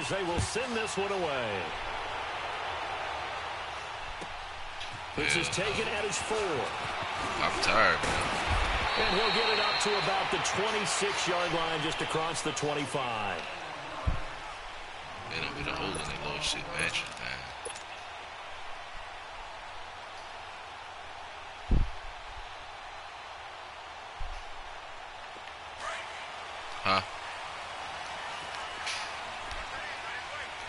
as they will send this one away. This is taken at his 4. I'm tired, man. And he'll get it up to about the 26-yard line, just across the 25. They don't get a hold of that little shit matching time. Huh?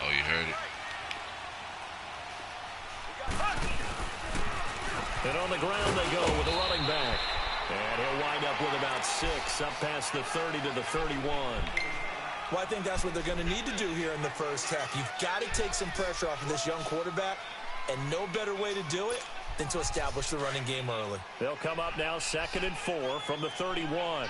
Oh, you heard it. And on the ground they go with a running back. And he'll wind up with about 6, up past the 30 to the 31. Well, I think that's what they're going to need to do here in the first half. You've got to take some pressure off of this young quarterback, and no better way to do it than to establish the running game early. They'll come up now 2nd and 4 from the 31.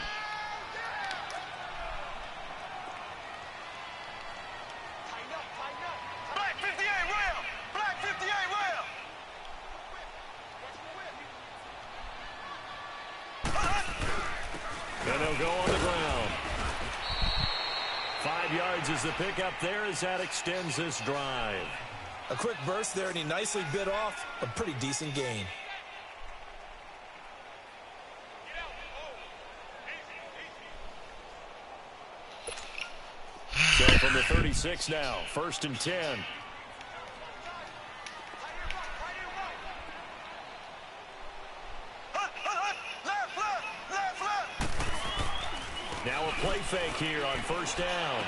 And they'll go on the ground. 5 yards is the pickup there as that extends this drive. A quick burst there, and he nicely bit off a pretty decent gain. So from the 36 now, 1st and 10. Now a play fake here on 1st down.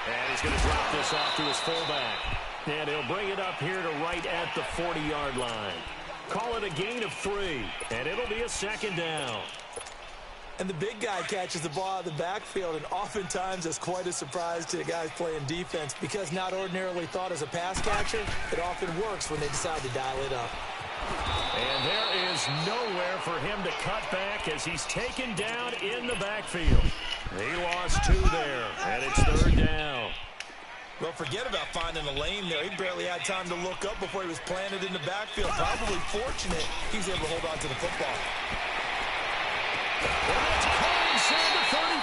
And he's going to drop this off to his fullback. And he'll bring it up here to right at the 40-yard line. Call it a gain of 3, and it'll be a 2nd down. And the big guy catches the ball out of the backfield, and oftentimes it's quite a surprise to the guys playing defense because not ordinarily thought as a pass catcher, it often works when they decide to dial it up. And there is nowhere for him to cut back as he's taken down in the backfield. He lost 2 there, and it's 3rd down. Well, forget about finding a lane there. He barely had time to look up before he was planted in the backfield. Probably fortunate he's able to hold on to the football.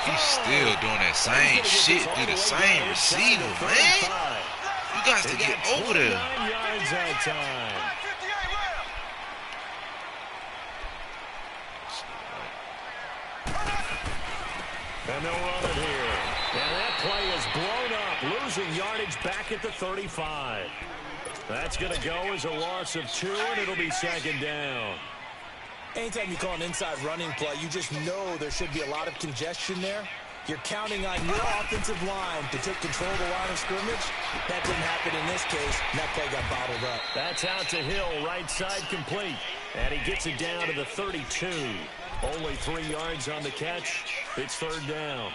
He's still doing that same shit to the same receiver, man. You got to get over there. 9 yards that time. And they'll run it here. And that play is blown up, losing yardage back at the 35. That's going to go as a loss of 2, and it'll be 2nd down. Anytime you call an inside running play, you just know there should be a lot of congestion there. You're counting on your offensive line to take control of the line of scrimmage. That didn't happen in this case, and that play got bottled up. That's out to Hill, right side complete. And he gets it down to the 32. Only 3 yards on the catch. It's 3rd down.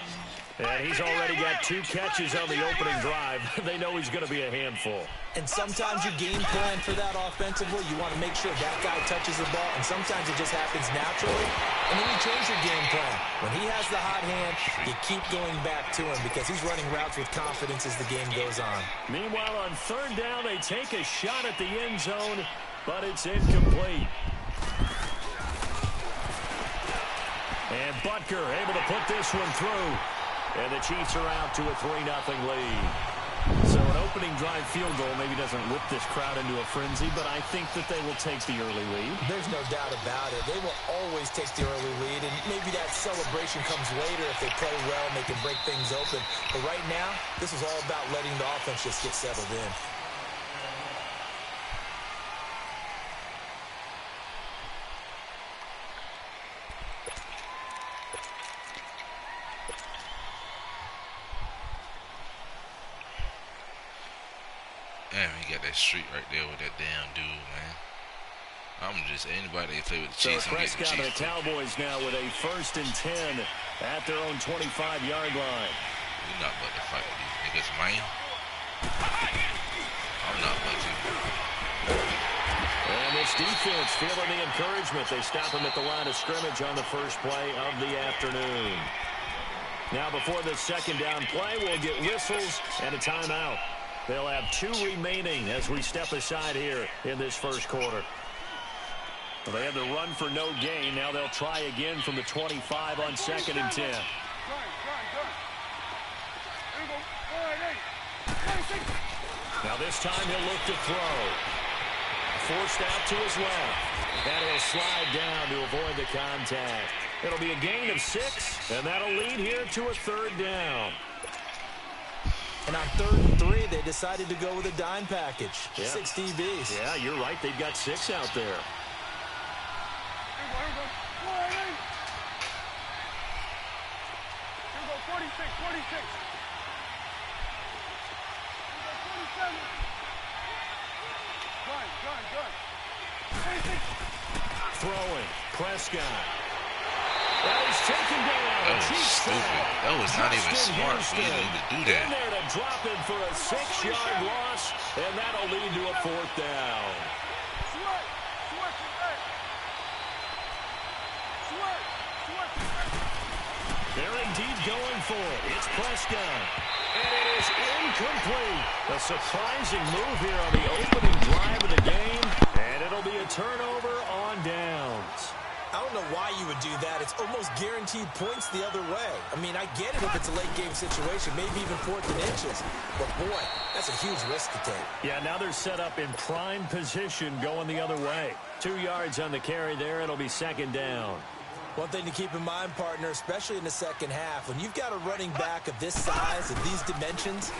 And he's already got 2 catches on the opening drive. They know he's going to be a handful. And sometimes you game plan for that offensively. You want to make sure that guy touches the ball, and sometimes it just happens naturally. And then you change your game plan. When he has the hot hand, you keep going back to him because he's running routes with confidence as the game goes on. Meanwhile, on 3rd down, they take a shot at the end zone, but it's incomplete. And Butker able to put this one through. And the Chiefs are out to a 3-0 lead. So an opening drive field goal maybe doesn't whip this crowd into a frenzy, but I think that they will take the early lead. There's no doubt about it. They will always take the early lead, and maybe that celebration comes later if they play well and they can break things open. But right now, this is all about letting the offense just get settled in. Damn, he got that streak right there with that damn dude, man. I'm just anybody that play with the Chiefs. So Prescott and the Cowboys now with a 1st and 10 at their own 25-yard line. We're not about to fight with these niggas, man. I'm not about to. And this defense feeling the encouragement. They stop him at the line of scrimmage on the first play of the afternoon. Now before the 2nd down play, we'll get whistles and a timeout. They'll have 2 remaining as we step aside here in this first quarter. Well, they had to run for no gain. Now they'll try again from the 25 on 2nd and 10. Now this time he'll look to throw. Forced out to his left. And he'll slide down to avoid the contact. It'll be a gain of 6, and that'll lead here to a 3rd down. And on 3rd and 3, they decided to go with a dime package. Yeah. 6 DBs. Yeah, you're right. They've got 6 out there. Here we go, 46, 46. Here we go, 47. Good. 46. Throwing. Prescott. Well, he's taken down. That was stupid. That was not even smart for you to do that. In there to drop him for a 6-yard loss, and that'll lead to a 4th down. They're indeed going for it. It's Prescott. And it is incomplete. A surprising move here on the opening drive of the game, and it'll be a turnover on downs. I don't know why you would do that. It's almost guaranteed points the other way. I mean, I get it if it's a late-game situation, maybe even 4th and inches. But, boy, that's a huge risk to take. Yeah, now they're set up in prime position going the other way. 2 yards on the carry there. It'll be 2nd down. One thing to keep in mind, partner, especially in the second half, when you've got a running back of this size and these dimensions,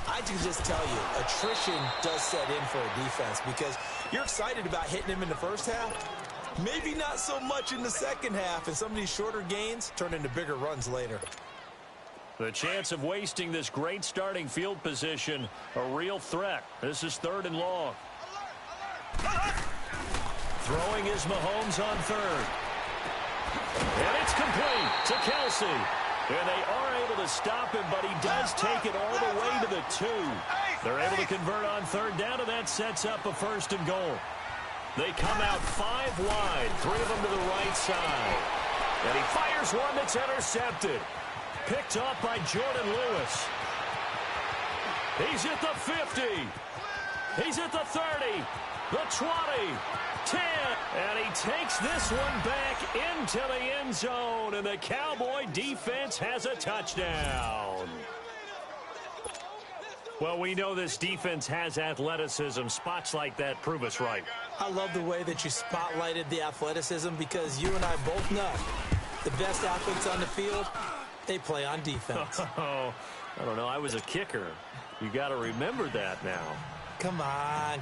I can just tell you, attrition does set in for a defense because you're excited about hitting him in the first half. Maybe not so much in the second half, and some of these shorter gains turn into bigger runs later. The chance of wasting this great starting field position, a real threat. This is 3rd and long. Throwing is Mahomes on 3rd. And it's complete to Kelsey. And they are able to stop him, but he does take it all the way to the 2. They're able to convert on 3rd down, and that sets up a 1st and goal. They come out 5 wide, 3 of them to the right side. And he fires one that's intercepted. Picked off by Jordan Lewis. He's at the 50. He's at the 30, the 20, 10. And he takes this one back into the end zone. And the Cowboy defense has a touchdown. Well, we know this defense has athleticism. Spots like that prove us right. I love the way that you spotlighted the athleticism because you and I both know the best athletes on the field, they play on defense. Oh, I don't know. I was a kicker. You got to remember that now. Come on.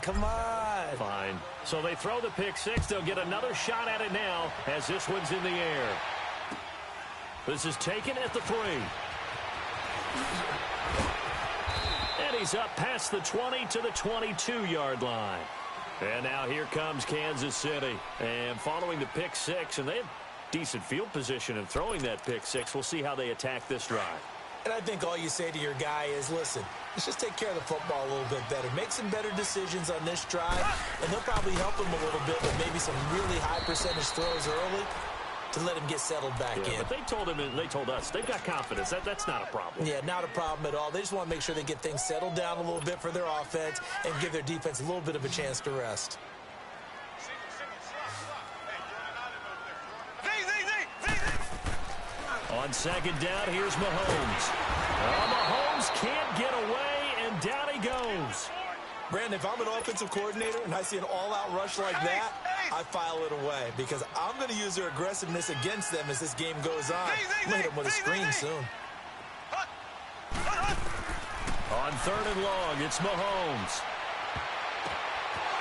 Fine. So they throw the pick 6. They'll get another shot at it now as this one's in the air. This is taken at the 3. And he's up past the 20 to the 22-yard line. And now here comes Kansas City. And following the pick 6, and they have decent field position in throwing that pick 6. We'll see how they attack this drive. And I think all you say to your guy is, listen, let's just take care of the football a little bit better. Make some better decisions on this drive, and he'll probably help him a little bit with maybe some really high percentage throws early to let him get settled back in. But they told him, and they told us, they've got confidence. That's not a problem. Yeah, not a problem at all. They just want to make sure they get things settled down a little bit for their offense and give their defense a little bit of a chance to rest. On 2nd down, here's Mahomes. Mahomes can't get away, and down he goes. Brandon, if I'm an offensive coordinator and I see an all-out rush like that, I file it away because I'm going to use their aggressiveness against them as this game goes on. I'm going to hit them with a screen soon. On 3rd and long, it's Mahomes.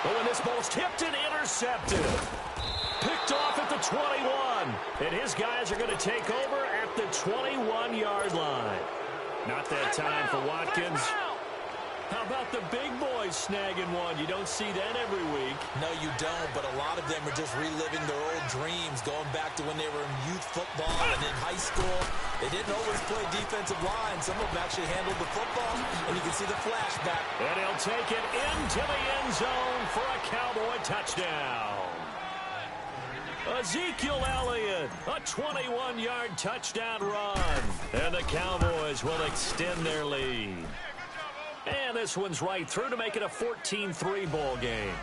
But when this ball's tipped and intercepted. Picked off at the 21. And his guys are going to take over at the 21-yard line. Not that time for Watkins. How about the big boys snagging one? You don't see that every week. No, you don't, but a lot of them are just reliving their old dreams, going back to when they were in youth football and in high school. They didn't always play defensive line. Some of them actually handled the football, and you can see the flashback. And he'll take it into the end zone for a Cowboy touchdown. Ezekiel Elliott, a 21-yard touchdown run. And the Cowboys will extend their lead. And this one's right through to make it a 14-3 ball game.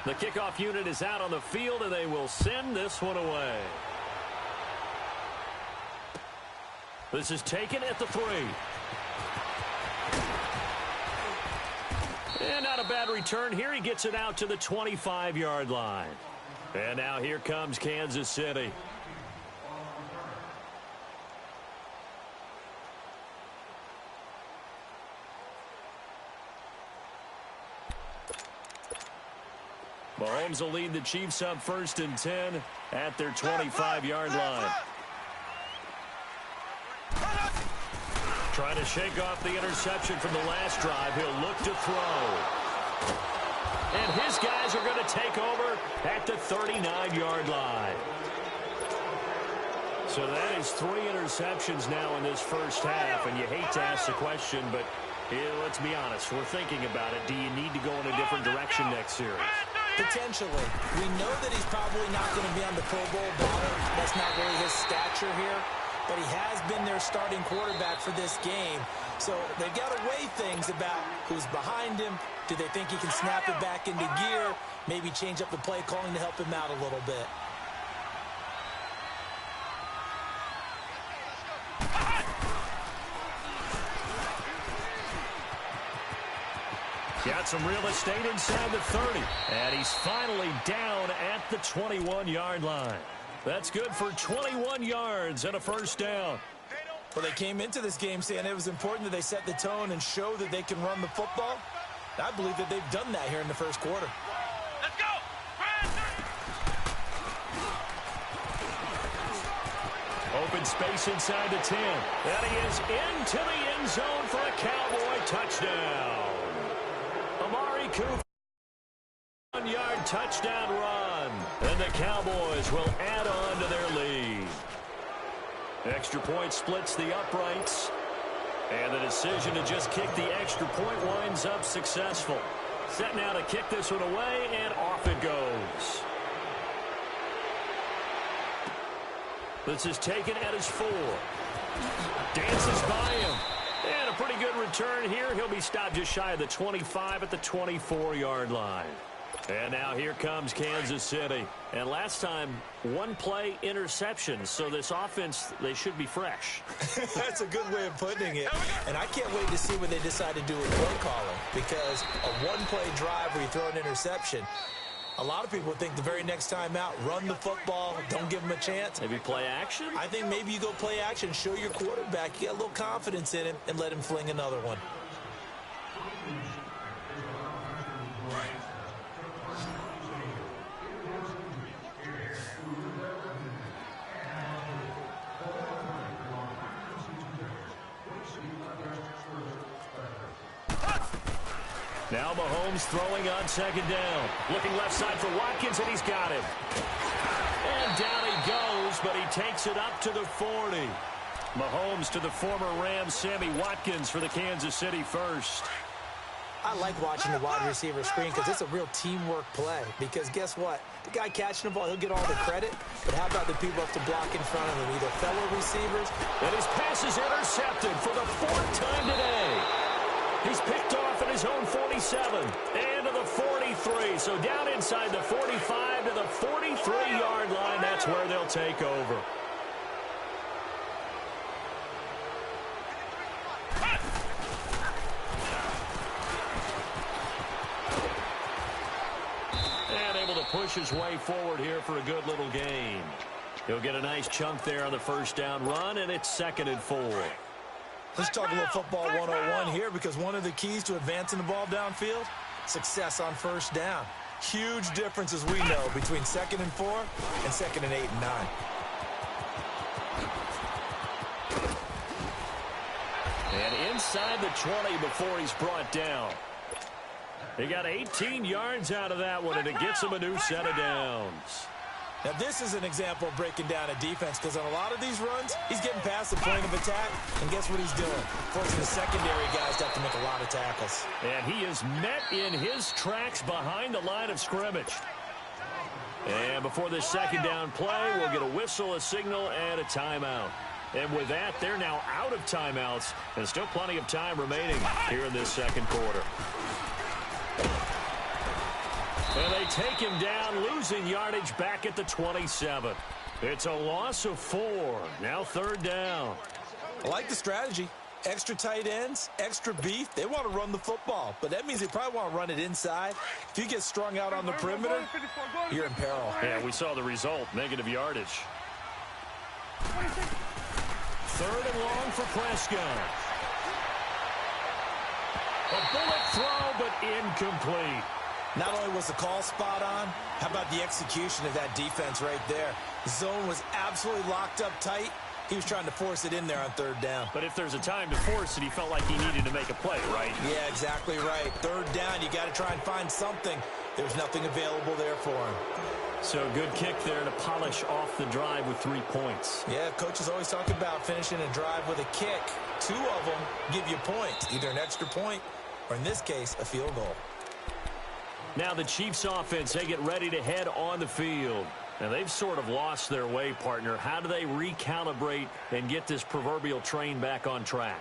The kickoff unit is out on the field, and they will send this one away. This is taken at the 3. And not a bad return here. He gets it out to the 25-yard line. And now here comes Kansas City. Mahomes will lead the Chiefs up 1st and 10 at their 25-yard line. Trying to shake off the interception from the last drive. He'll look to throw. And his guys are going to take over at the 39-yard line. So that is 3 interceptions now in this first half. And you hate to ask the question, but let's be honest. We're thinking about it. Do you need to go in a different direction next series? Potentially. We know that he's probably not going to be on the Pro Bowl ballot. That's not really his stature here. But he has been their starting quarterback for this game. So they've got to weigh things about who's behind him. Do they think he can snap it back into gear? Maybe change up the play calling to help him out a little bit. Got some real estate inside the 30. And he's finally down at the 21-yard line. That's good for 21 yards and a first down. Well, they came into this game saying it was important that they set the tone and show that they can run the football. I believe that they've done that here in the first quarter. Let's go! Open space inside the 10. And he is into the end zone for a Cowboy touchdown. Amari Cooper, 1-yard touchdown run. And the Cowboys will add on to their lead. Extra point splits the uprights. And the decision to just kick the extra point winds up successful. Set now to kick this one away, and off it goes. This is taken at his 4. Dances by him. And a pretty good return here. He'll be stopped just shy of the 25 at the 24-yard line. And now here comes Kansas City. And last time, 1-play interception. So this offense, they should be fresh. That's a good way of putting it. And I can't wait to see what they decide to do with play calling. Because a 1-play drive where you throw an interception, a lot of people think the very next time out, run the football, don't give them a chance. Maybe play action? I think maybe you go play action, show your quarterback, you get a little confidence in him, and let him fling another one. Now Mahomes throwing on second down. Looking left side for Watkins, and he's got him. And down he goes, but he takes it up to the 40. Mahomes to the former Rams, Sammy Watkins, for the Kansas City first. I like watching the wide receiver screen because it's a real teamwork play. Because guess what? The guy catching the ball, he'll get all the credit. But how about the people up to block in front of him, either fellow receivers? And his pass is intercepted for the 4th time today. He's picked off at his own 47 and to the 43. So down inside the 45 to the 43-yard line. That's where they'll take over. And able to push his way forward here for a good little gain. He'll get a nice chunk there on the first down run, and it's 2nd and 4. Let's talk a little football 101 here, because one of the keys to advancing the ball downfield, success on first down. Huge difference, as we know, between 2nd and 4 and 2nd and 8 and 9. And inside the 20 before he's brought down. He got 18 yards out of that one, and it gets him a new set of downs. Now, this is an example of breaking down a defense, because on a lot of these runs, he's getting past the point of attack, and guess what he's doing? Forcing the secondary guys to have to make a lot of tackles. And he is met in his tracks behind the line of scrimmage. And before this second down play, we'll get a whistle, a signal, and a timeout. And with that, they're now out of timeouts, and still plenty of time remaining here in this second quarter. And they take him down, losing yardage back at the 27. It's a loss of 4. Now third down. I like the strategy. Extra tight ends, extra beef. They want to run the football, but that means they probably want to run it inside. If you get strung out on the perimeter, you're in peril. Yeah, we saw the result, negative yardage. Third and long for Prescott. A bullet throw, but incomplete. Not only was the call spot on, how about the execution of that defense right there? The zone was absolutely locked up tight. He was trying to force it in there on third down. But if there's a time to force it, he felt like he needed to make a play, right? Yeah, exactly right. Third down, you got to try and find something. There's nothing available there for him. So good kick there to polish off the drive with 3 points. Yeah, coaches always talk about finishing a drive with a kick. 2 of them give you points, either an extra point or, in this case, a field goal. Now the Chiefs offense, they get ready to head on the field. Now, they've sort of lost their way, partner. How do they recalibrate and get this proverbial train back on track?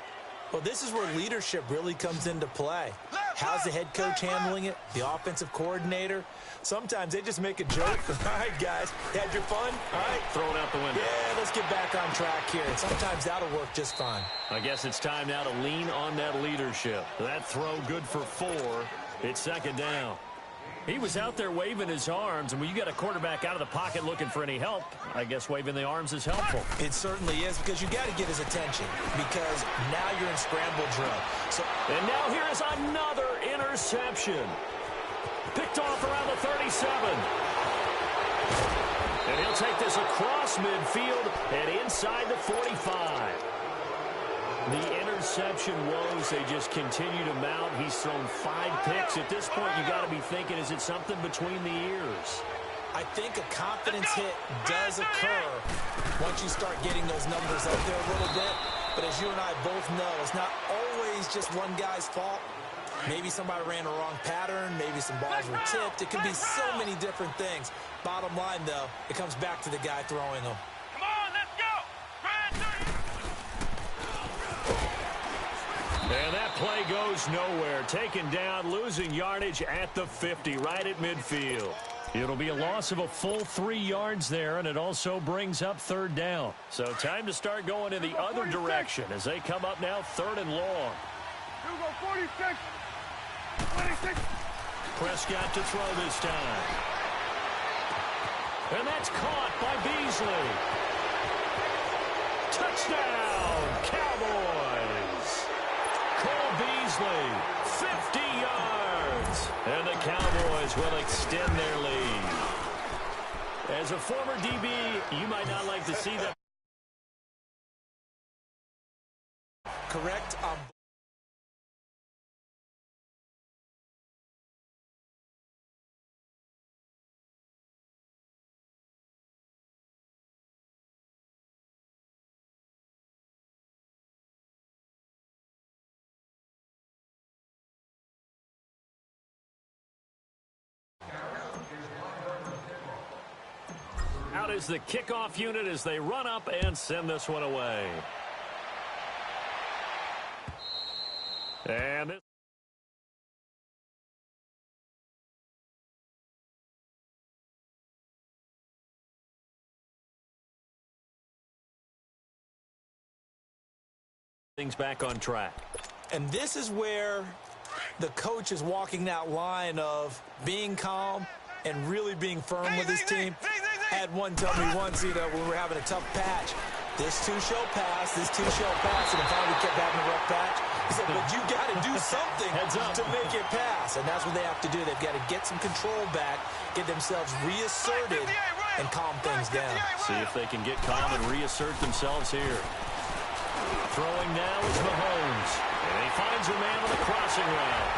Well, this is where leadership really comes into play. How's the head coach handling it? The offensive coordinator? Sometimes they just make a joke. All right, guys, had your fun? All right. Throw it out the window. Yeah, let's get back on track here. And sometimes that'll work just fine. I guess it's time now to lean on that leadership. That throw good for 4. It's second down. He was out there waving his arms, and when you get a quarterback out of the pocket looking for any help, I guess waving the arms is helpful. It certainly is, because you got to get his attention, because now you're in scramble drill. And now here is another interception. Picked off around the 37. And he'll take this across midfield and inside the 45. The interception woes, they just continue to mount. He's thrown 5 picks. At this point, you got to be thinking, is it something between the ears? I think a confidence hit does occur once you start getting those numbers up there a little bit. But as you and I both know, it's not always just one guy's fault. Maybe somebody ran a wrong pattern. Maybe some balls were tipped. It can be so many different things. Bottom line, though, it comes back to the guy throwing them. Come on, let's go. And that play goes nowhere. Taken down, losing yardage at the 50, right at midfield. It'll be a loss of a full 3 yards there, and it also brings up third down. So time to start going in the other direction as they come up now third and long. Here we go, 46. 26. Prescott to throw this time. And that's caught by Beasley. Touchdown, Cowboys. Cole Beasley, 50 yards. And the Cowboys will extend their lead. As a former DB, you might not like to see that. Correct. Out is the kickoff unit as they run up and send this one away. And this things back on track. And this is where the coach is walking that line of being calm and really being firm with his team. I had one tell me once, when we were having a tough patch, this too shall pass, and if finally kept having a rough patch, he said, but you got to do something to make it pass. And that's what they have to do. They've got to get some control back, get themselves reasserted, and calm things down. See if they can get calm and reassert themselves here. Throwing now is Mahomes. And he finds a man on the crossing route.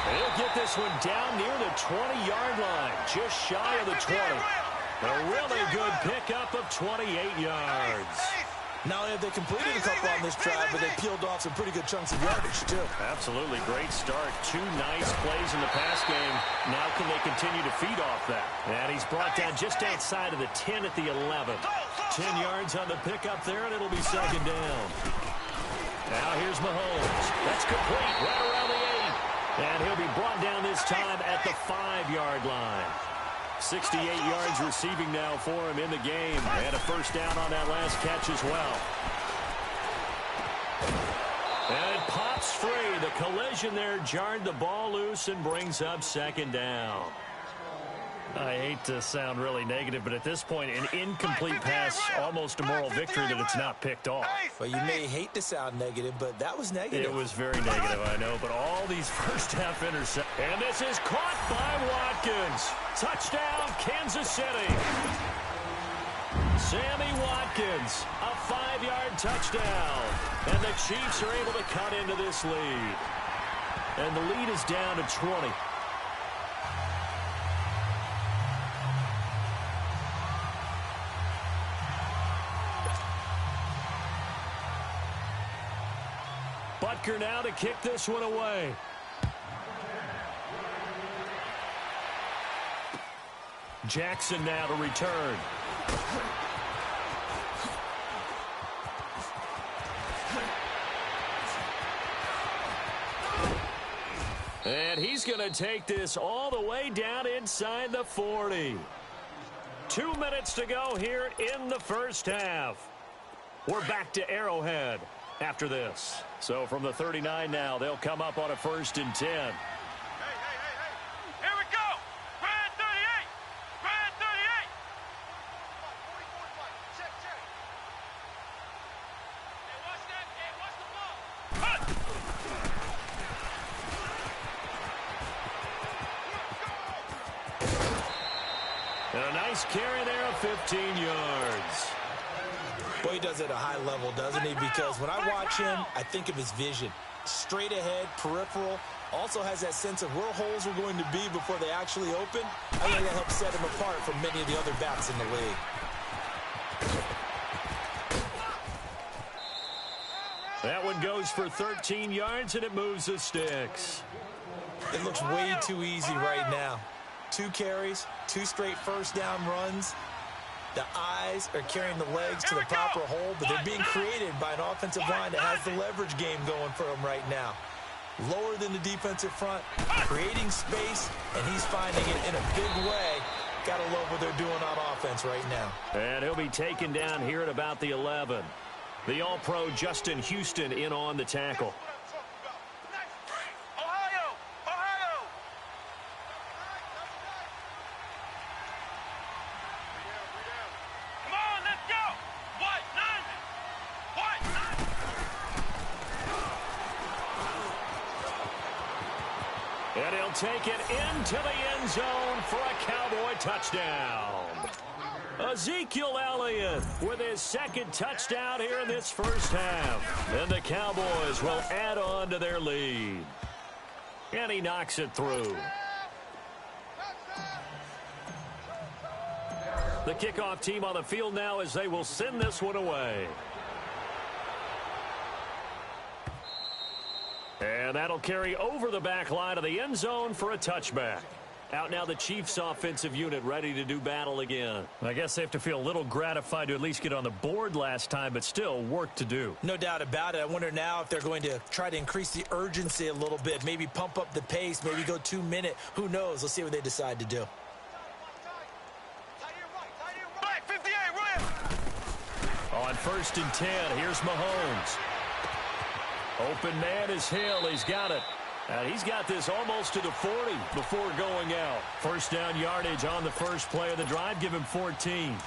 And he'll get this one down near the 20-yard line, just shy of the 20. A really good pickup of 28 yards. Not only have they completed a couple on this drive, but they peeled off some pretty good chunks of yardage, too. Absolutely. Great start. 2 nice plays in the pass game. Now can they continue to feed off that? And he's brought down just outside of the 10 at the 11. 10 yards on the pickup there, and it'll be second down. Now here's Mahomes. That's complete right around the 8. And he'll be brought down this time at at the 5-yard line. 68 yards receiving now for him in the game. And a first down on that last catch as well. And it pops free. The collision there jarred the ball loose and brings up second down. I hate to sound really negative, but at this point, an incomplete pass, almost a moral victory that it's not picked off. Well, you may hate to sound negative, but that was negative. It was very negative, I know, but all these first-half interceptions. And this is caught by Watkins. Touchdown, Kansas City. Sammy Watkins, a 5-yard touchdown. And the Chiefs are able to cut into this lead. And the lead is down to 20. Butker now to kick this one away. Jackson now to return. And he's going to take this all the way down inside the 40. 2 minutes to go here in the first half. We're back to Arrowhead after this. So from the 39 now, they'll come up on a 1st and 10. Hey. Here we go. Brad 38. Brad 38. 40-45. Check. Hey, watch that. Hey, watch the ball. Cut. And a nice carry there of 15 yards. Boy, he does it at a high level, doesn't he? Because when I watch him, I think of his vision. Straight ahead, peripheral. Also has that sense of where holes are going to be before they actually open. I think that helps set him apart from many of the other backs in the league. That one goes for 13 yards, and it moves the sticks. It looks way too easy right now. 2 carries, 2 straight first down runs. The eyes are carrying the legs to the proper hole, but they're being created by an offensive line that has the leverage game going for him right now. Lower than the defensive front, creating space, and he's finding it in a big way. Gotta love what they're doing on offense right now. And he'll be taken down here at about the 11. The All-Pro Justin Houston in on the tackle. And he'll take it into the end zone for a Cowboy touchdown. Ezekiel Elliott with his 2nd touchdown here in this first half. And the Cowboys will add on to their lead. And he knocks it through. The kickoff team on the field now as they will send this one away. And that'll carry over the back line of the end zone for a touchback. Out now the Chiefs offensive unit ready to do battle again. I guess they have to feel a little gratified to at least get on the board last time, but still work to do. No doubt about it. I wonder now if they're going to try to increase the urgency a little bit, maybe pump up the pace, maybe go 2 minute. Who knows? Let's see what they decide to do. Black 58, on 1st and 10, here's Mahomes. Open man is Hill. He's got it. And he's got this almost to the 40 before going out. First down yardage on the first play of the drive. Give him 14.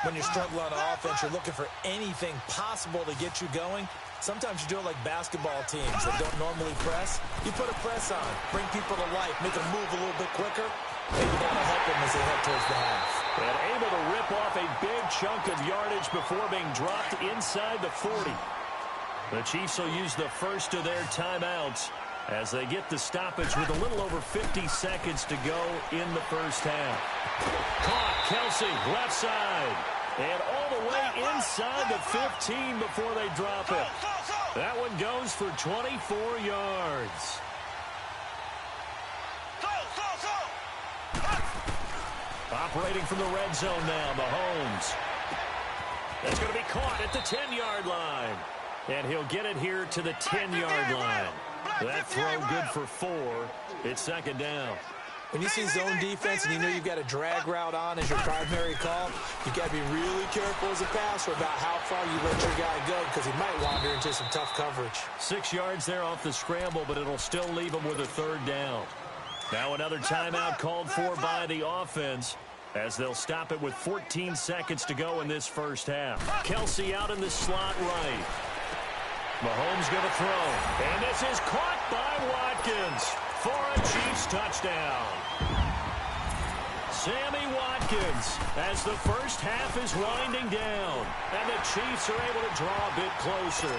When you're struggling on offense, you're looking for anything possible to get you going. Sometimes you do it like basketball teams that don't normally press. You put a press on, bring people to life, make them move a little bit quicker. Maybe that'll help them as they head towards the half. And able to rip off a big chunk of yardage before being dropped inside the 40. The Chiefs will use the first of their timeouts as they get the stoppage with a little over 50 seconds to go in the first half. Caught, Kelsey, left side. And all the way inside the 15 before they drop it. That one goes for 24 yards. Operating from the red zone now, Mahomes. That's going to be caught at the 10-yard line. And he'll get it here to the 10-yard line. That throw good for 4. It's second down. When you see zone defense and you know you've got a drag route on as your primary call, you've got to be really careful as a passer about how far you let your guy go because he might wander into some tough coverage. 6 yards there off the scramble, but it'll still leave him with a third down. Now another timeout called for by the offense as they'll stop it with 14 seconds to go in this first half. Kelsey out in the slot right. Mahomes going to throw. And this is caught by Watkins for a Chiefs touchdown. Sammy Watkins as the first half is winding down. And the Chiefs are able to draw a bit closer.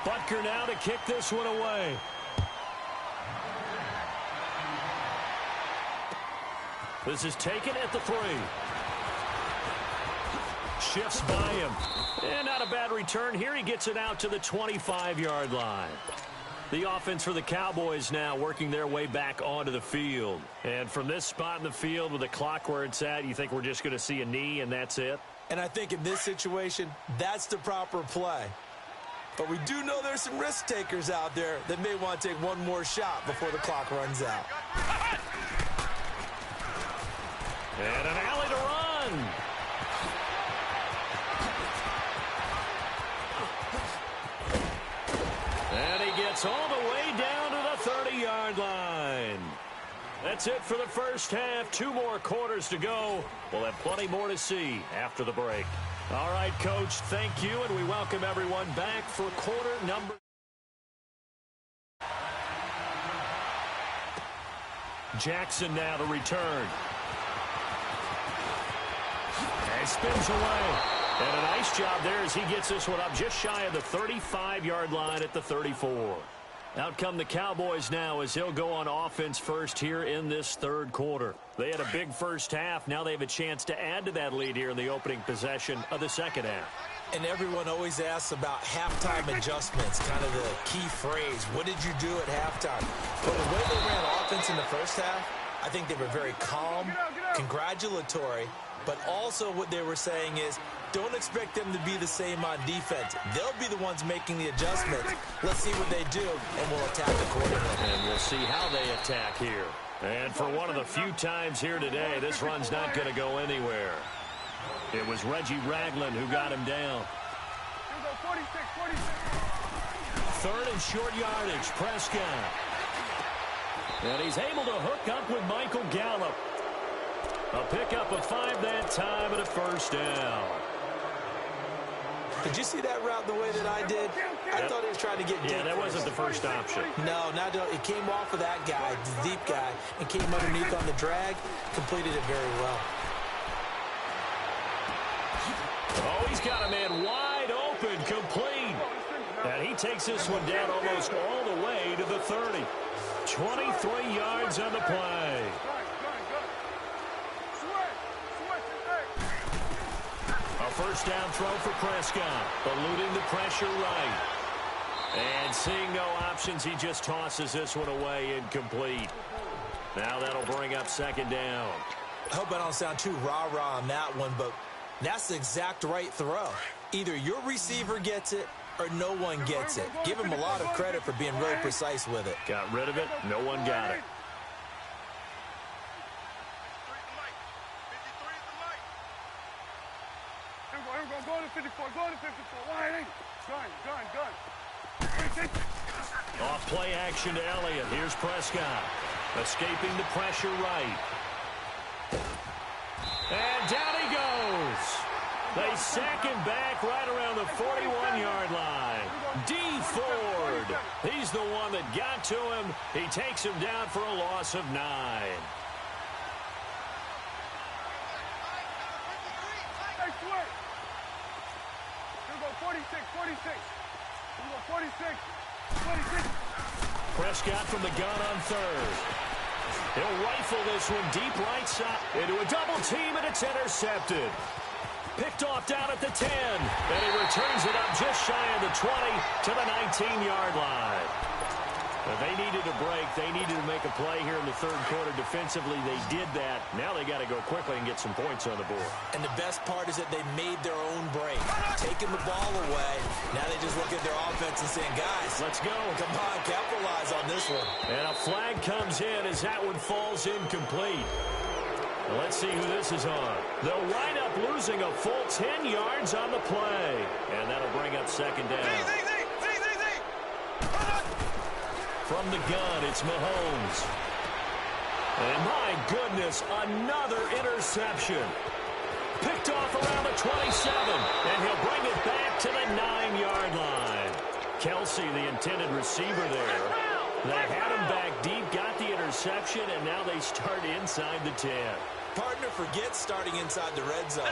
Butker now to kick this one away. This is taken at the 3. Shifts by him. And not a bad return. Here he gets it out to the 25-yard line. The offense for the Cowboys now working their way back onto the field. And from this spot in the field with the clock where it's at, you think we're just going to see a knee and that's it? And I think in this situation, that's the proper play. But we do know there's some risk takers out there that may want to take one more shot before the clock runs out. And an alley to run. And he gets all the way down to the 30-yard line. That's it for the first half. 2 more quarters to go. We'll have plenty more to see after the break. All right, Coach, thank you, and we welcome everyone back for quarter number. Jackson now to return. And spins away. And a nice job there as he gets this one up just shy of the 35-yard line at the 34. Out come the Cowboys now as he'll go on offense first here in this third quarter. They had a big first half. Now they have a chance to add to that lead here in the opening possession of the second half. And everyone always asks about halftime adjustments, kind of the key phrase. What did you do at halftime? But the way they ran offense in the first half, I think they were very calm, congratulatory, but also what they were saying is, don't expect them to be the same on defense. They'll be the ones making the adjustments. Let's see what they do, and we'll attack accordingly. And we'll see how they attack here. And for one of the few times here today, this run's not going to go anywhere. It was Reggie Ragland who got him down. 3rd and short yardage, Prescott. And he's able to hook up with Michael Gallup. A pickup of 5 that time and a first down. Did you see that route the way that I did? I thought he was trying to get deep. Yeah, that wasn't the first option. No, it came off of that guy, the deep guy, and came underneath on the drag, completed it very well. Oh, he's got a man wide open, complete. And he takes this one down almost all the way to the 30. 23 yards on the play. A first down throw for Prescott, eluding the pressure right. And seeing no options, he just tosses this one away, incomplete. Now that'll bring up second down. I hope I don't sound too rah-rah on that one, but that's the exact right throw. Either your receiver gets it or no one gets it. Give him a lot of credit for being really precise with it. Got rid of it. No one got it. Go to 54, go to 54. Wide, gun. Off play action to Elliott. Here's Prescott. Escaping the pressure right. And down he goes. They sack him back right around the 41-yard line. D. Ford. He's the one that got to him. He takes him down for a loss of 9. 46. Prescott from the gun on 3rd. He'll rifle this one deep right side into a double team, and it's intercepted. Picked off down at the 10, and he returns it up just shy of the 20 to the 19-yard line. But they needed a break. They needed to make a play here in the third quarter. Defensively, they did that. Now they got to go quickly and get some points on the board. And the best part is that they made their own break. Taking the ball away. Now they just look at their offense and saying, guys, let's go. Come on, capitalize on this one. And a flag comes in as that one falls incomplete. Let's see who this is on. They'll wind up losing a full 10 yards on the play. And that'll bring up second down. From the gun, it's Mahomes. And my goodness, another interception. Picked off around the 27, and he'll bring it back to the 9-yard line. Kelsey, the intended receiver there. They had him back deep, got the interception, and now they start inside the 10. Partner, forget starting inside the red zone.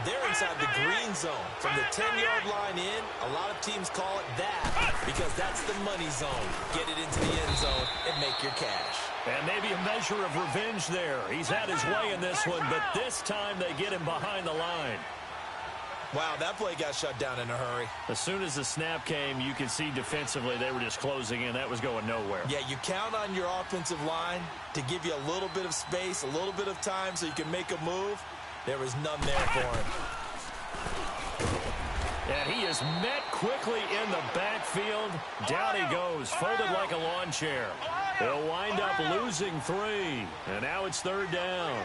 They're inside the green zone. From the 10-yard line in, a lot of teams call it that because that's the money zone. Get it into the end zone and make your cash. And maybe a measure of revenge there. He's had his way in this one, but this time they get him behind the line. Wow, that play got shut down in a hurry. As soon as the snap came, you could see defensively they were just closing in. That was going nowhere. Yeah, you count on your offensive line to give you a little bit of space, a little bit of time so you can make a move. There was none there for him. And he is met quickly in the backfield. Down he goes, folded like a lawn chair. They'll wind up losing 3. And now it's third down.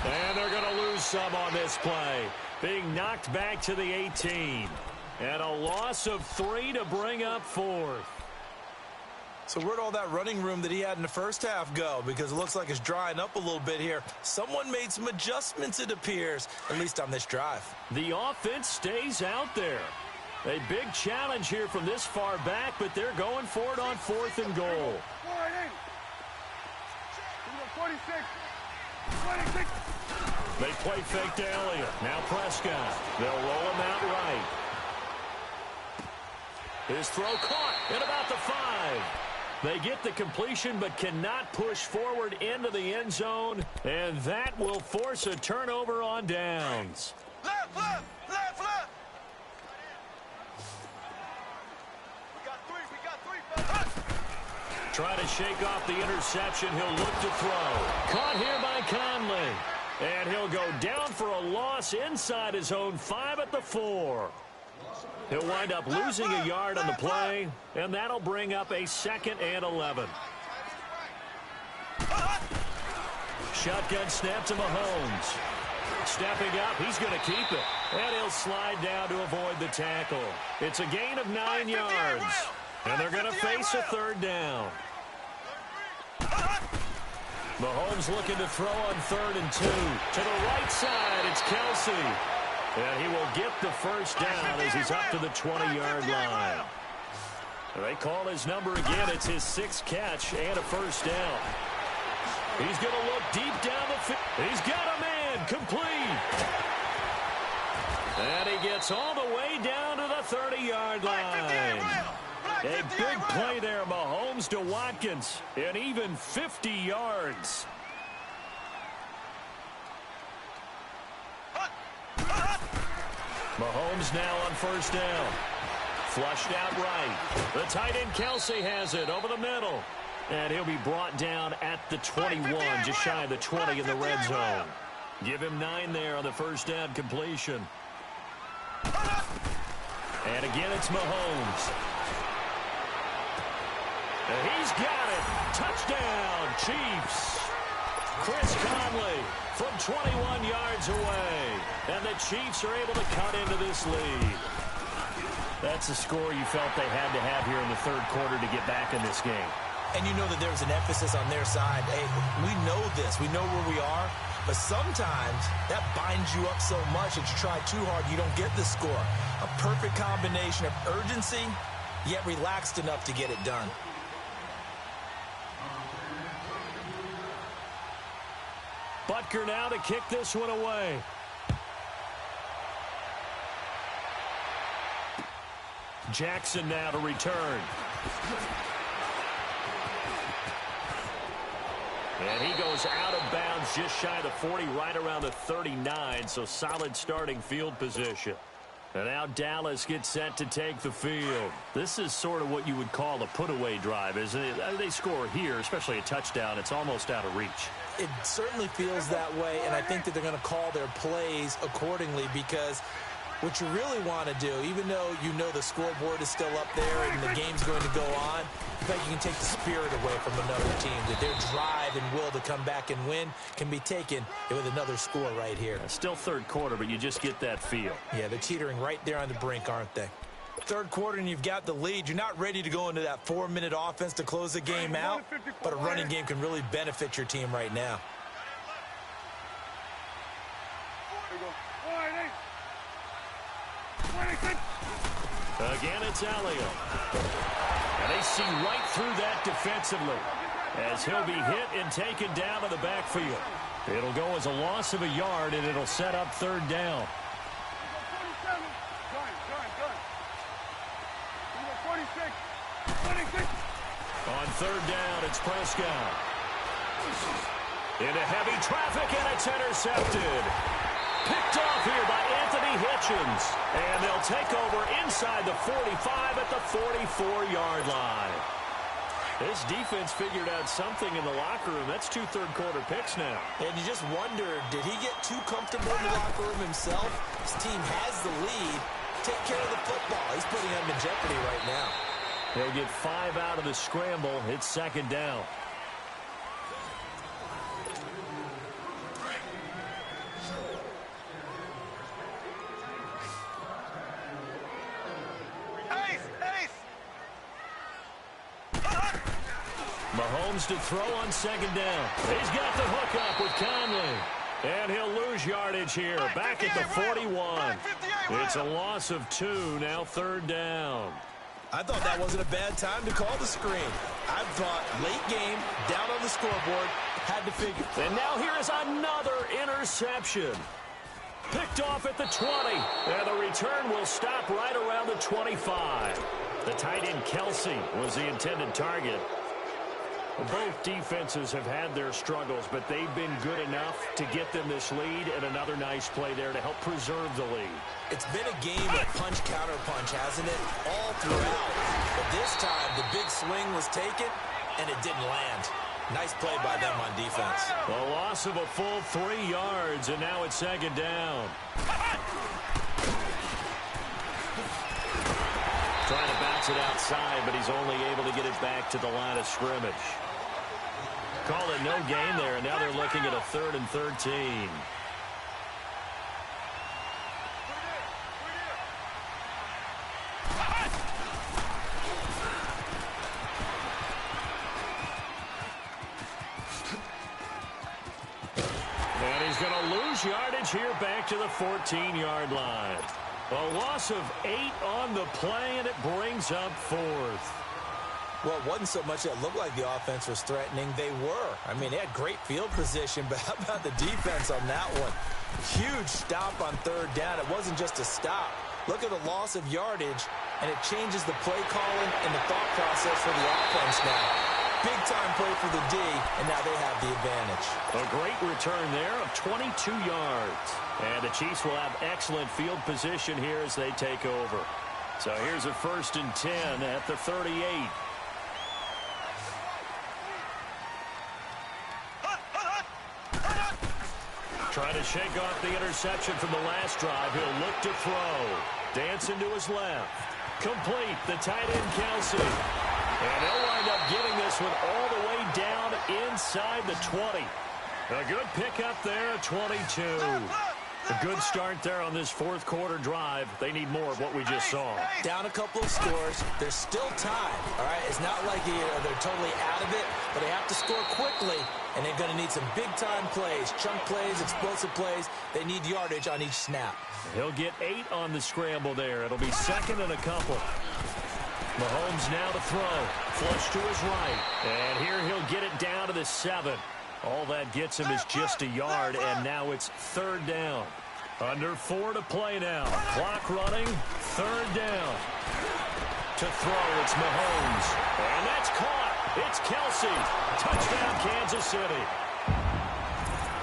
And they're going to lose some on this play. Being knocked back to the 18. And a loss of 3 to bring up 4th. So where'd all that running room that he had in the first half go? Because it looks like it's drying up a little bit here. Someone made some adjustments, it appears, at least on this drive. The offense stays out there. A big challenge here from this far back, but they're going for it on 4th and goal. 46. They play fake to Elliott. Now Prescott. They'll roll him out right. His throw caught at about the 5. They get the completion but cannot push forward into the end zone, and that will force a turnover on downs. Left. We got 3. Try to shake off the interception. He'll look to throw. Caught here by Conley. And he'll go down for a loss inside his own 5 at the 4. He'll wind up losing a yard on the play, and that'll bring up a 2nd and 11. Shotgun snap to Mahomes. Stepping up, he's going to keep it. And he'll slide down to avoid the tackle. It's a gain of 9 yards. And they're going to face a 3rd down. Mahomes looking to throw on 3rd and 2. To the right side, it's Kelsey. And he will get the first down as he's up to the 20-yard line. They call his number again. It's his 6th catch and a first down. He's going to look deep down the field. He's got a man complete. And he gets all the way down to the 30-yard line. A big play there, Mahomes to Watkins, and even 50 yards. Mahomes now on first down. Flushed out right. The tight end Kelsey has it over the middle. And he'll be brought down at the 21, just shy of the 20 in the red zone. Give him 9 there on the first down completion. And again, it's Mahomes. And he's got it. Touchdown, Chiefs. Chris Conley from 21 yards away. And the Chiefs are able to cut into this lead. That's a score you felt they had to have here in the third quarter to get back in this game. And you know that there's an emphasis on their side. Hey, we know this. We know where we are. But sometimes that binds you up so much that you try too hard, you don't get the score. A perfect combination of urgency, yet relaxed enough to get it done. Butker now to kick this one away. Jackson now to return. And he goes out of bounds just shy of the 40, right around the 39, so solid starting field position. And now Dallas gets set to take the field. This is sort of what you would call a put-away drive, isn't it? They score here, especially a touchdown. It's almost out of reach. It certainly feels that way, and I think that they're going to call their plays accordingly because what you really want to do, even though you know the scoreboard is still up there and the game's going to go on, in fact, you can take the spirit away from another team. That their drive and will to come back and win can be taken with another score right here. Still third quarter, but you just get that feel. Yeah, they're teetering right there on the brink, aren't they? Third quarter and you've got the lead. You're not ready to go into that 4-minute offense to close the game out, but a running game can really benefit your team right now. Again, it's Elliott. And they see right through that defensively as he'll be hit and taken down to the backfield. It'll go as a loss of a yard, and it'll set up third down. On third down, it's Prescott. Into heavy traffic, and it's intercepted. Picked off here by Anthony Hitchens. And they'll take over inside the 45 at the 44-yard line. This defense figured out something in the locker room. That's 2 third-quarter picks now. And you just wonder, did he get too comfortable in the locker room himself? His team has the lead. Take care of the football. He's putting them in jeopardy right now. They'll get 5 out of the scramble. It's second down. Mahomes to throw on second down. He's got the hook up with Conley. And he'll lose yardage here. Back at the 41. It's a loss of 2, now third down. I thought that wasn't a bad time to call the screen. I thought late game, down on the scoreboard, had to figure. And now here is another interception. Picked off at the 20. And the return will stop right around the 25. The tight end Kelsey was the intended target. Both defenses have had their struggles, but they've been good enough to get them this lead, and another nice play there to help preserve the lead. It's been a game of punch-counter-punch, hasn't it? All throughout. But this time, the big swing was taken, and it didn't land. Nice play by them on defense. A loss of a full 3 yards, and now it's second down. Trying to bounce it outside, but he's only able to get it back to the line of scrimmage. Call it no gain there, and now they're looking at a 3rd and 13. And he's going to lose yardage here back to the 14-yard line. A loss of 8 on the play, and it brings up 4th. Well, it wasn't so much that looked like the offense was threatening. They were. I mean, they had great field position, but how about the defense on that one? Huge stop on third down. It wasn't just a stop. Look at the loss of yardage, and it changes the play calling and the thought process for the offense now. Big-time play for the D, and now they have the advantage. A great return there of 22 yards. And the Chiefs will have excellent field position here as they take over. So here's a 1st and 10 at the 38. Trying to shake off the interception from the last drive. He'll look to throw. Dancing to his left. Complete. The tight end, Kelsey. And they'll wind up getting this one all the way down inside the 20. A good pickup there, 22. A good start there on this 4th quarter drive. They need more of what we just saw. Down a couple of scores. There's still time, all right? It's not like they're totally out of it, but they have to score quickly, and they're going to need some big-time plays, chunk plays, explosive plays. They need yardage on each snap. He'll get 8 on the scramble there. It'll be 2nd and a couple. Mahomes now to throw. Flush to his right. And here he'll get it down to the 7. All that gets him is just a yard, and now it's 3rd down. Under 4 to play now. Clock running. 3rd down. To throw, it's Mahomes. And that's caught. It's Kelsey. Touchdown, Kansas City.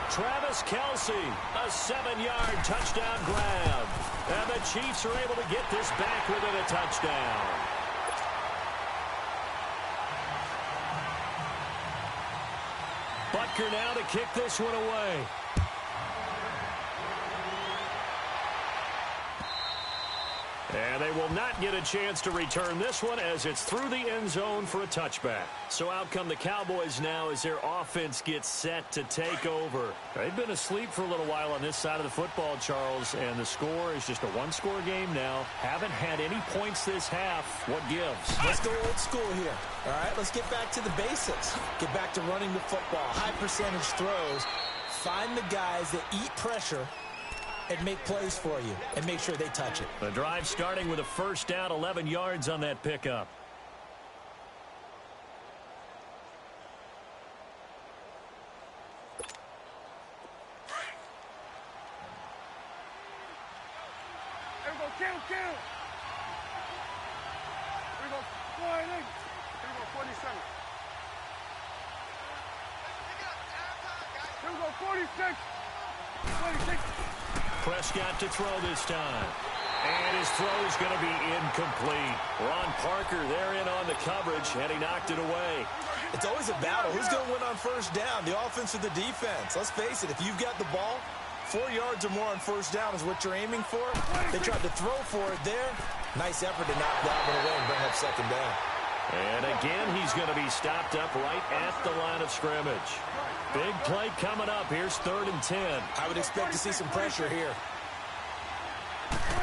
Travis Kelsey, a 7-yard touchdown grab. And the Chiefs are able to get this back within a touchdown. Butker now to kick this one away. And they will not get a chance to return this one as it's through the end zone for a touchback. So out come the Cowboys now as their offense gets set to take over. They've been asleep for a little while on this side of the football, Charles, and the score is just a one-score game now. Haven't had any points this half. What gives? Let's go old school here. All right, let's get back to the basics. Get back to running the football, high percentage throws. Find the guys that eat pressure and make plays for you, and make sure they touch it. The drive starting with a first down, 11 yards on that pickup. Here we go, kill. Here we go, 40. Here we go, 47. Here we go, 46. 26. Prescott to throw this time. And his throw is going to be incomplete. Ron Parker there in on the coverage, and he knocked it away. It's always a battle. Who's going to win on first down, the offense or the defense? Let's face it, if you've got the ball, 4 yards or more on first down is what you're aiming for. They tried to throw for it there. Nice effort to knock that one away and bring up second down. And again, he's going to be stopped up right at the line of scrimmage. Big play coming up. Here's 3rd and 10. I would expect to see some pressure here.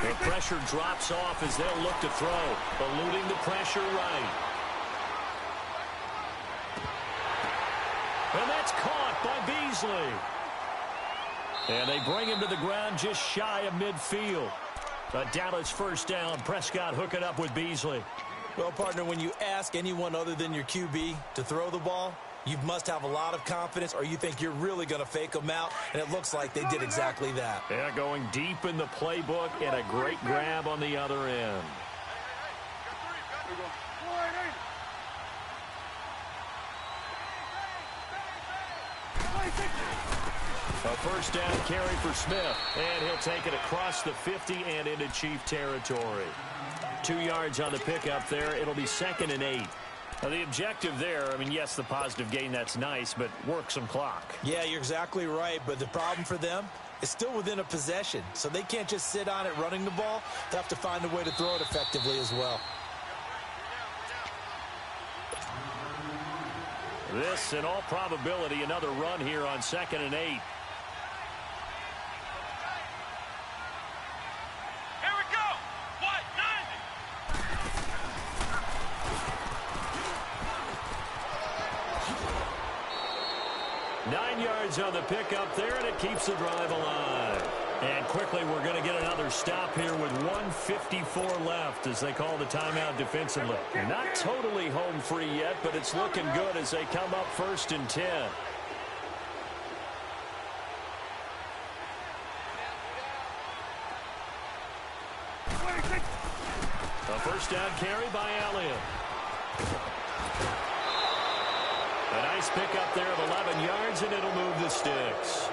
The pressure drops off as they'll look to throw. Eluding the pressure right. And that's caught by Beasley. And they bring him to the ground just shy of midfield. A Dallas first down. Prescott hooking up with Beasley. Well, partner, when you ask anyone other than your QB to throw the ball, you must have a lot of confidence, or you think you're really going to fake them out, and it looks like they did exactly that. Yeah, going deep in the playbook and a great grab on the other end. A first down carry for Smith, and he'll take it across the 50 and into Chief territory. 2 yards on the pickup there. It'll be 2nd and 8. Now, the objective there, I mean, yes, the positive gain, that's nice, but work some clock. Yeah, you're exactly right, but the problem for them is still within a possession, so they can't just sit on it running the ball. They have to find a way to throw it effectively as well. This, in all probability, another run here on 2nd and 8. On the pickup there, and it keeps the drive alive. And quickly, we're going to get another stop here with 1:54 left as they call the timeout defensively. Not totally home free yet, but it's looking good as they come up 1st and 10. A first down carry by Elliott. A nice pickup there of 11 yards, and it'll move the sticks.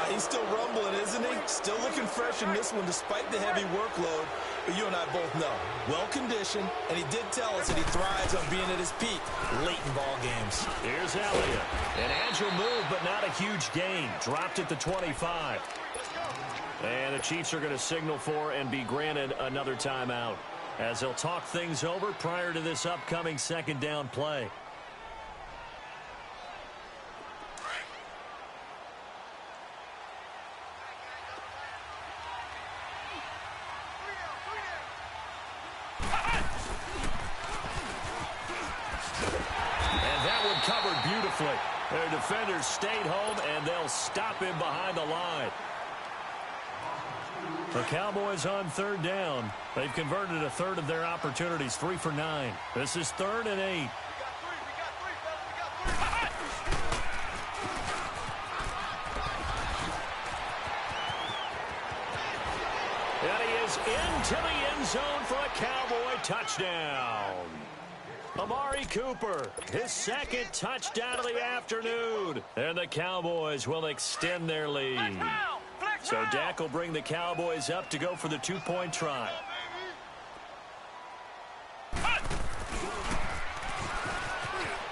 He's still rumbling, isn't he? Still looking fresh in this one despite the heavy workload. But you and I both know, well-conditioned, and he did tell us that he thrives on being at his peak late in ball games. Here's Elliott. An agile move, but not a huge gain. Dropped at the 25. And the Chiefs are going to signal for and be granted another timeout as they'll talk things over prior to this upcoming 2nd down play. Their defenders stayed home, and they'll stop him behind the line. The Cowboys on 3rd down. They've converted a third of their opportunities, 3 for 9. This is 3rd and 8. And he is into to the end zone for a Cowboy touchdown. Amari Cooper, his second touchdown of the afternoon. And the Cowboys will extend their lead. So Dak will bring the Cowboys up to go for the two-point try.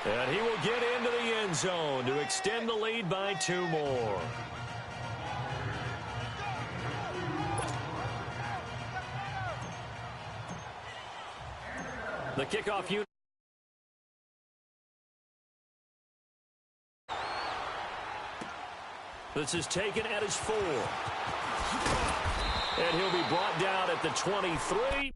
And he will get into the end zone to extend the lead by 2 more. The kickoff unit. This is taken at his 4. And he'll be brought down at the 23.